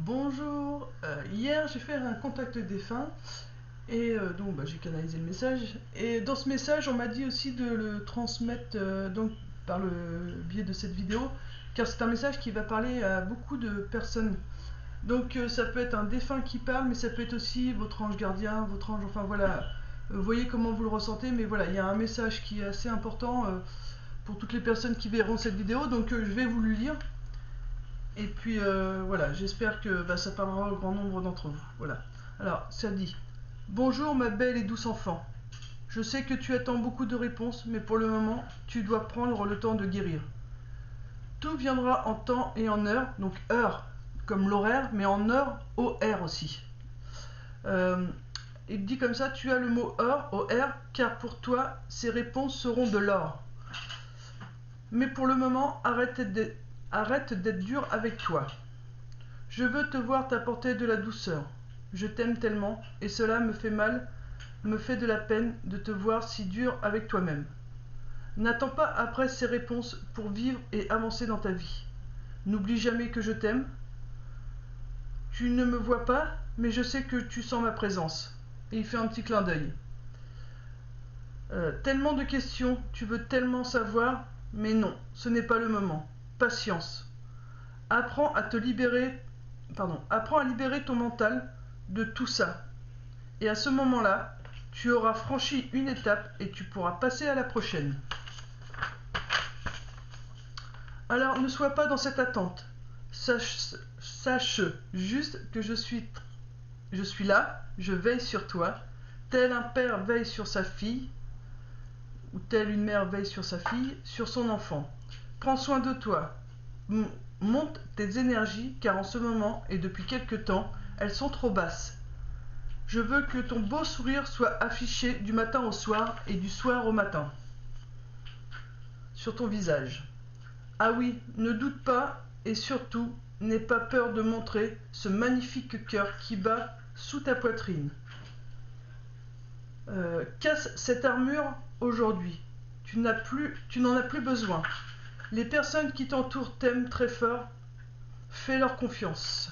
Bonjour, hier j'ai fait un contact défunt et donc j'ai canalisé le message et dans ce message on m'a dit aussi de le transmettre donc par le biais de cette vidéo car c'est un message qui va parler à beaucoup de personnes. Donc ça peut être un défunt qui parle mais ça peut être aussi votre ange gardien, votre ange, enfin voilà, vous voyez comment vous le ressentez, mais voilà, il y a un message qui est assez important pour toutes les personnes qui verront cette vidéo, donc je vais vous le lire. Et puis voilà, j'espère que ça parlera au grand nombre d'entre vous. Voilà. Alors, ça dit: Bonjour ma belle et douce enfant. Je sais que tu attends beaucoup de réponses, mais pour le moment, tu dois prendre le temps de guérir. Tout viendra en temps et en heure, donc heure comme l'horaire, mais en heure, OR aussi. Il dit comme ça: tu as le mot heure, OR, car pour toi, ces réponses seront de l'or. Mais pour le moment, arrête d'être dur avec toi. Je veux te voir t'apporter de la douceur. Je t'aime tellement, et cela me fait mal, me fait de la peine de te voir si dur avec toi-même. N'attends pas après ces réponses pour vivre et avancer dans ta vie. N'oublie jamais que je t'aime. Tu ne me vois pas, mais je sais que tu sens ma présence. Et il fait un petit clin d'œil. Tellement de questions, tu veux tellement savoir, mais non, ce n'est pas le moment. Patience. Apprends à libérer ton mental de tout ça. Et à ce moment-là, tu auras franchi une étape et tu pourras passer à la prochaine. Alors ne sois pas dans cette attente. Sache juste que je suis là, je veille sur toi, tel un père veille sur sa fille, ou telle une mère veille sur sa fille, sur son enfant. Prends soin de toi. Monte tes énergies, car en ce moment et depuis quelque temps, elles sont trop basses. Je veux que ton beau sourire soit affiché du matin au soir et du soir au matin sur ton visage. Ah oui, ne doute pas et surtout, n'aie pas peur de montrer ce magnifique cœur qui bat sous ta poitrine. Casse cette armure aujourd'hui. Tu n'en as plus besoin. Les personnes qui t'entourent t'aiment très fort. Fais-leur confiance.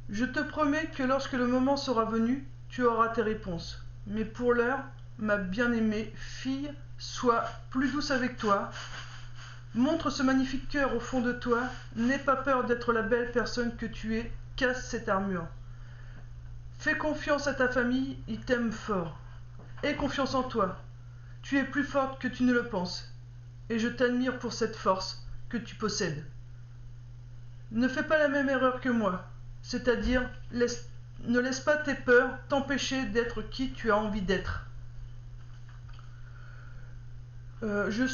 Je te promets que lorsque le moment sera venu, tu auras tes réponses. Mais pour l'heure, ma bien-aimée fille, sois plus douce avec toi. Montre ce magnifique cœur au fond de toi. N'aie pas peur d'être la belle personne que tu es. Casse cette armure. Fais confiance à ta famille, ils t'aiment fort. Aie confiance en toi. Tu es plus forte que tu ne le penses. Et je t'admire pour cette force que tu possèdes. Ne fais pas la même erreur que moi. C'est-à-dire, ne laisse pas tes peurs t'empêcher d'être qui tu as envie d'être. Je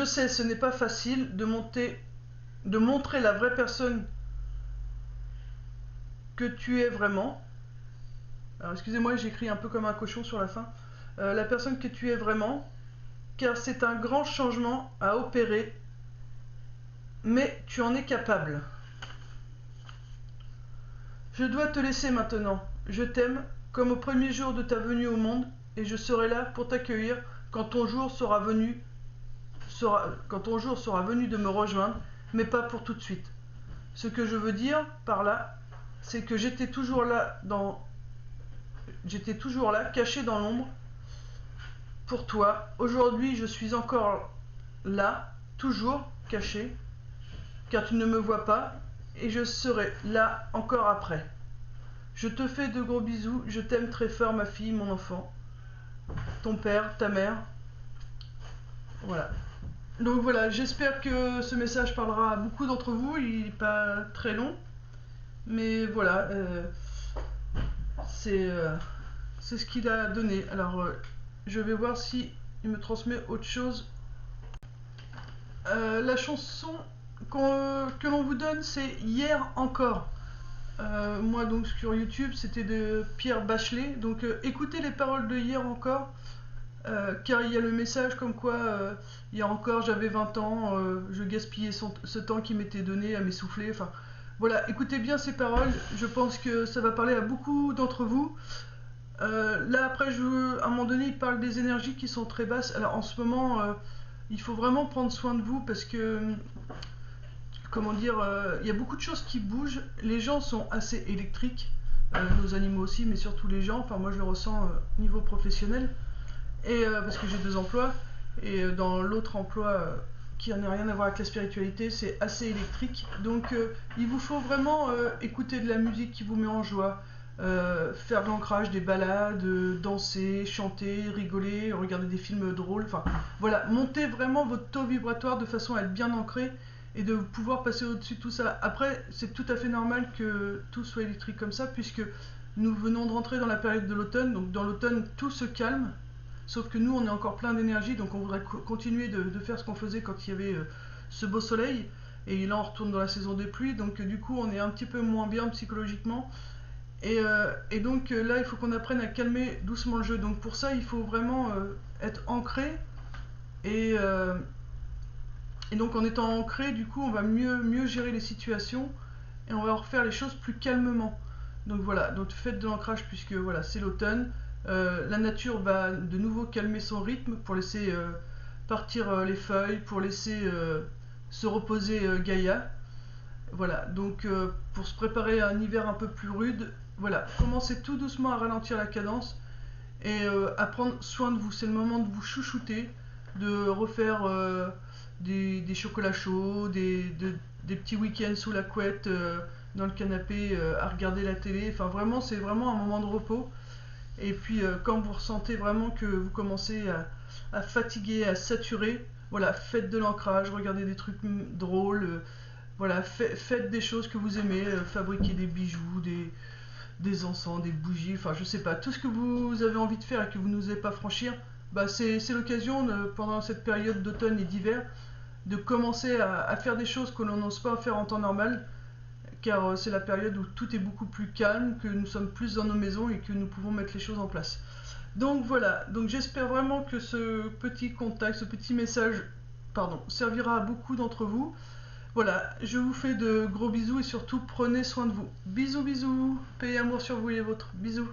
sais, ce n'est pas facile de montrer la vraie personne que tu es vraiment. Alors excusez-moi, j'écris un peu comme un cochon sur la fin. La personne que tu es vraiment, car c'est un grand changement à opérer, mais tu en es capable. Je dois te laisser maintenant. Je t'aime comme au premier jour de ta venue au monde et je serai là pour t'accueillir quand ton jour sera venu de me rejoindre, mais pas pour tout de suite. Ce que je veux dire par là, c'est que j'étais toujours là, caché dans l'ombre, pour toi. Aujourd'hui, je suis encore là, toujours caché, car tu ne me vois pas, et je serai là encore après. Je te fais de gros bisous, je t'aime très fort ma fille, mon enfant, ton père, ta mère. Voilà. Donc voilà, j'espère que ce message parlera à beaucoup d'entre vous, il n'est pas très long, mais voilà, c'est ce qu'il a donné. Alors je vais voir si il me transmet autre chose. La chanson que l'on vous donne, c'est Hier encore. Moi donc sur YouTube c'était de Pierre Bachelet, donc écoutez les paroles de Hier encore, car il y a le message comme quoi hier encore j'avais 20 ans, je gaspillais ce temps qui m'était donné à m'essouffler, enfin voilà, écoutez bien ces paroles, je pense que ça va parler à beaucoup d'entre vous. Là après, à un moment donné, il parle des énergies qui sont très basses. Alors en ce moment, il faut vraiment prendre soin de vous parce que, comment dire, il y a beaucoup de choses qui bougent. Les gens sont assez électriques, nos animaux aussi, mais surtout les gens. Enfin, moi je le ressens au niveau professionnel. Et parce que j'ai 2 emplois, et dans l'autre emploi qui n'a rien à voir avec la spiritualité, c'est assez électrique. Donc il vous faut vraiment écouter de la musique qui vous met en joie, faire de l'ancrage, des balades, danser, chanter, rigoler, regarder des films drôles. Enfin voilà, monter vraiment votre taux vibratoire de façon à être bien ancré et de pouvoir passer au-dessus de tout ça. Après, c'est tout à fait normal que tout soit électrique comme ça, puisque nous venons de rentrer dans la période de l'automne. Donc dans l'automne, tout se calme. Sauf que nous, on est encore plein d'énergie, donc on voudrait continuer de faire ce qu'on faisait quand il y avait ce beau soleil. Et là, on retourne dans la saison des pluies, donc du coup, on est un petit peu moins bien psychologiquement. Et donc là, il faut qu'on apprenne à calmer doucement le jeu. Donc pour ça, il faut vraiment être ancré. Et, euh, et donc en étant ancré, du coup, on va mieux gérer les situations et on va refaire les choses plus calmement. Donc voilà, donc faites de l'ancrage puisque voilà, c'est l'automne. La nature va de nouveau calmer son rythme pour laisser partir les feuilles, pour laisser se reposer Gaïa. Voilà, donc pour se préparer à un hiver un peu plus rude, voilà, commencez tout doucement à ralentir la cadence et à prendre soin de vous. C'est le moment de vous chouchouter, de refaire des chocolats chauds, des petits week-ends sous la couette, dans le canapé, à regarder la télé. Enfin, vraiment, c'est vraiment un moment de repos. Et puis, quand vous ressentez vraiment que vous commencez à fatiguer, à saturer, voilà, faites de l'ancrage, regardez des trucs drôles. Voilà, faites des choses que vous aimez, fabriquez des bijoux, des encens, des bougies, enfin je sais pas, tout ce que vous avez envie de faire et que vous n'osez pas franchir, bah c'est l'occasion pendant cette période d'automne et d'hiver de commencer à faire des choses que l'on n'ose pas faire en temps normal, car c'est la période où tout est beaucoup plus calme, que nous sommes plus dans nos maisons et que nous pouvons mettre les choses en place. Donc voilà, donc j'espère vraiment que ce petit contact, ce petit message, pardon, servira à beaucoup d'entre vous. Voilà, je vous fais de gros bisous et surtout prenez soin de vous. Bisous bisous, paix et amour sur vous et les vôtres. Bisous.